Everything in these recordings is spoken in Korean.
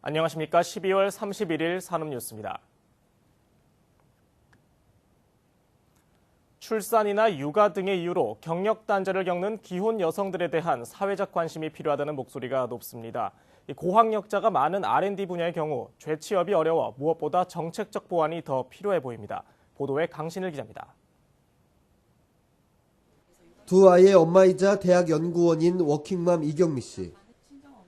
안녕하십니까. 12월 31일 산업뉴스입니다. 출산이나 육아 등의 이유로 경력 단절을 겪는 기혼 여성들에 대한 사회적 관심이 필요하다는 목소리가 높습니다. 고학력자가 많은 R&D 분야의 경우 재취업이 어려워 무엇보다 정책적 보완이 더 필요해 보입니다. 보도에 강신일 기자입니다. 두 아이의 엄마이자 대학 연구원인 워킹맘 이경미 씨.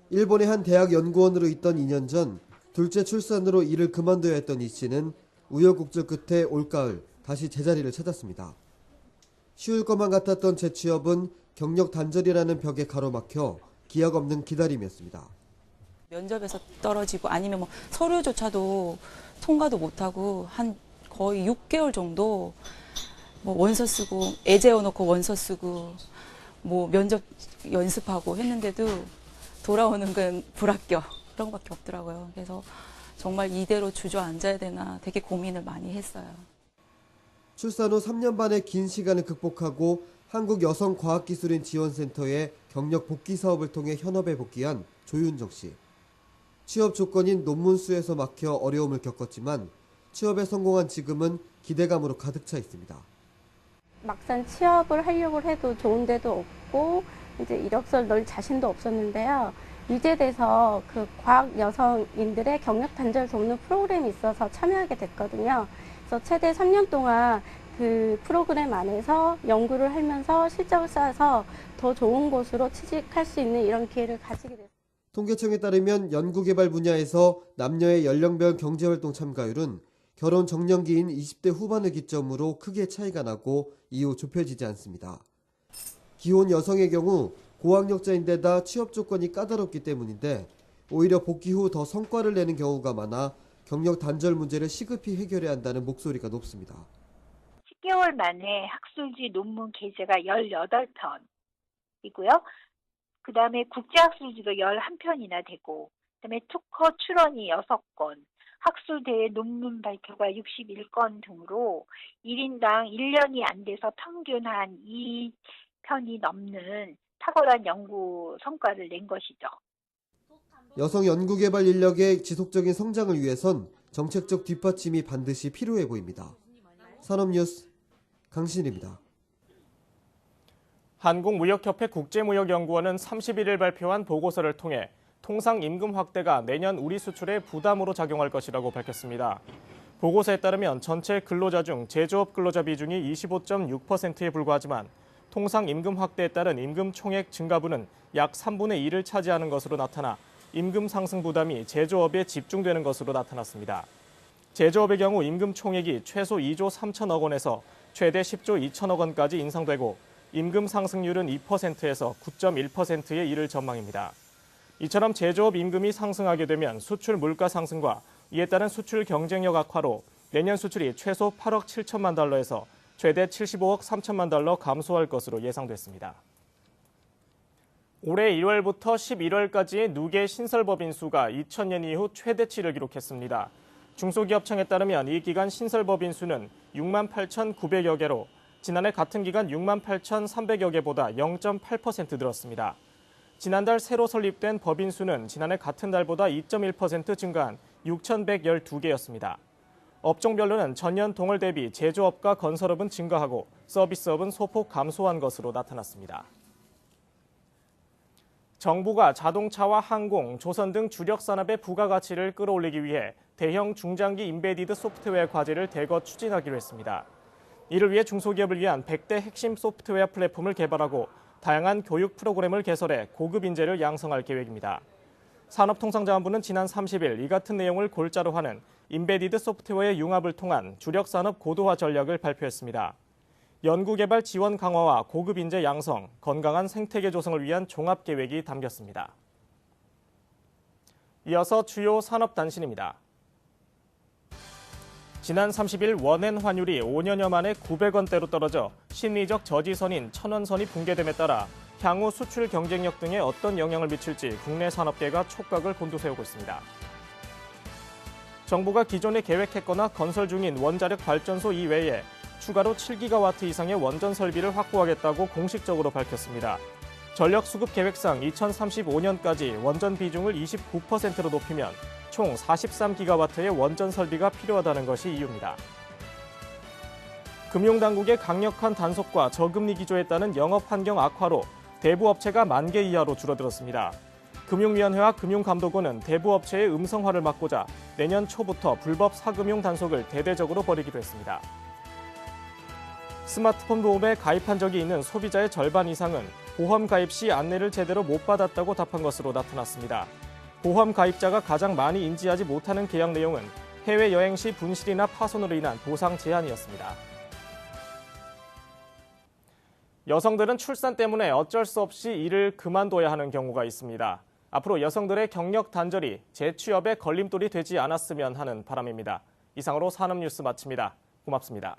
일본의 한 대학 연구원으로 있던 2년 전 둘째 출산으로 일을 그만둬야 했던 이 씨는 우여곡절 끝에 올가을 다시 제자리를 찾았습니다. 쉬울 것만 같았던 재취업은 경력 단절이라는 벽에 가로막혀 기약 없는 기다림이었습니다. 면접에서 떨어지고 아니면 뭐 서류조차도 통과도 못하고 한 거의 6개월 정도 뭐 원서 쓰고 애 재워놓고 원서 쓰고 뭐 면접 연습하고 했는데도 돌아오는 건 불합격 그런 것밖에 없더라고요. 그래서 정말 이대로 주저앉아야 되나 되게 고민을 많이 했어요. 출산 후 3년 반의 긴 시간을 극복하고 한국여성과학기술인 지원센터의 경력 복귀 사업을 통해 현업에 복귀한 조윤정 씨. 취업 조건인 논문 수에서 막혀 어려움을 겪었지만 취업에 성공한 지금은 기대감으로 가득 차 있습니다. 막상 취업을 하려고 해도 좋은 데도 없고 이제 이력서를 넣을 자신도 없었는데요. 유재돼서 그 과학 여성인들의 경력 단절 돕는 프로그램이 있어서 참여하게 됐거든요. 그래서 최대 3년 동안 그 프로그램 안에서 연구를 하면서 실적을 쌓아서 더 좋은 곳으로 취직할 수 있는 이런 기회를 가지게 됐습니다. 통계청에 따르면 연구개발 분야에서 남녀의 연령별 경제활동 참가율은 결혼 정년기인 20대 후반을 기점으로 크게 차이가 나고 이후 좁혀지지 않습니다. 기혼 여성의 경우 고학력자인데다 취업 조건이 까다롭기 때문인데 오히려 복귀 후 더 성과를 내는 경우가 많아 경력 단절 문제를 시급히 해결해야 한다는 목소리가 높습니다. 10개월 만에 학술지 논문 게재가 18편이고요. 그다음에 국제학술지도 11편이나 되고, 그다음에 특허 출원이 6건, 학술대회 논문 발표가 61건 등으로 1인당 1년이 안 돼서 평균 한 2편이 넘는 탁월한 연구 성과를 낸 것이죠. 여성 연구개발 인력의 지속적인 성장을 위해선 정책적 뒷받침이 반드시 필요해 보입니다. 산업뉴스 강신입니다. 한국무역협회 국제무역연구원은 31일 발표한 보고서를 통해 통상 임금 확대가 내년 우리 수출에 부담으로 작용할 것이라고 밝혔습니다. 보고서에 따르면 전체 근로자 중 제조업 근로자 비중이 25.6%에 불과하지만 통상 임금 확대에 따른 임금 총액 증가분은 약 3분의 1을 차지하는 것으로 나타나 임금 상승 부담이 제조업에 집중되는 것으로 나타났습니다. 제조업의 경우 임금 총액이 최소 2조 3천억 원에서 최대 10조 2천억 원까지 인상되고 임금 상승률은 2%에서 9.1%에 이를 전망입니다. 이처럼 제조업 임금이 상승하게 되면 수출 물가 상승과 이에 따른 수출 경쟁력 악화로 내년 수출이 최소 8억 7천만 달러에서 최대 75억 3천만 달러 감소할 것으로 예상됐습니다. 올해 1월부터 11월까지의 누계 신설법인 수가 2000년 이후 최대치를 기록했습니다. 중소기업청에 따르면 이 기간 신설법인 수는 6만 8,900여 개로 지난해 같은 기간 6만 8,300여 개보다 0.8% 늘었습니다. 지난달 새로 설립된 법인 수는 지난해 같은 달보다 2.1% 증가한 6,112개였습니다. 업종별로는 전년 동월 대비 제조업과 건설업은 증가하고 서비스업은 소폭 감소한 것으로 나타났습니다. 정부가 자동차와 항공, 조선 등 주력 산업의 부가가치를 끌어올리기 위해 대형 중장기 임베디드 소프트웨어 과제를 대거 추진하기로 했습니다. 이를 위해 중소기업을 위한 100대 핵심 소프트웨어 플랫폼을 개발하고 다양한 교육 프로그램을 개설해 고급 인재를 양성할 계획입니다. 산업통상자원부는 지난 30일 이 같은 내용을 골자로 하는 임베디드 소프트웨어의 융합을 통한 주력 산업 고도화 전략을 발표했습니다. 연구개발 지원 강화와 고급 인재 양성, 건강한 생태계 조성을 위한 종합계획이 담겼습니다. 이어서 주요 산업 단신입니다. 지난 30일 원엔 환율이 5년여 만에 900원대로 떨어져 심리적 저지선인 1000원선이 붕괴됨에 따라 향후 수출 경쟁력 등에 어떤 영향을 미칠지 국내 산업계가 촉각을 곤두세우고 있습니다. 정부가 기존에 계획했거나 건설 중인 원자력 발전소 이외에 추가로 7기가와트 이상의 원전 설비를 확보하겠다고 공식적으로 밝혔습니다. 전력 수급 계획상 2035년까지 원전 비중을 29%로 높이면 총 43기가와트의 원전 설비가 필요하다는 것이 이유입니다. 금융당국의 강력한 단속과 저금리 기조에 따른 영업 환경 악화로 대부 업체가 10,000개 이하로 줄어들었습니다. 금융위원회와 금융감독원은 대부 업체의 음성화를 막고자 내년 초부터 불법 사금융 단속을 대대적으로 벌이기로 했습니다. 스마트폰 보험에 가입한 적이 있는 소비자의 절반 이상은 보험 가입 시 안내를 제대로 못 받았다고 답한 것으로 나타났습니다. 보험 가입자가 가장 많이 인지하지 못하는 계약 내용은 해외여행 시 분실이나 파손으로 인한 보상 제한이었습니다. 여성들은 출산 때문에 어쩔 수 없이 일을 그만둬야 하는 경우가 있습니다. 앞으로 여성들의 경력 단절이 재취업에 걸림돌이 되지 않았으면 하는 바람입니다. 이상으로 산업뉴스 마칩니다. 고맙습니다.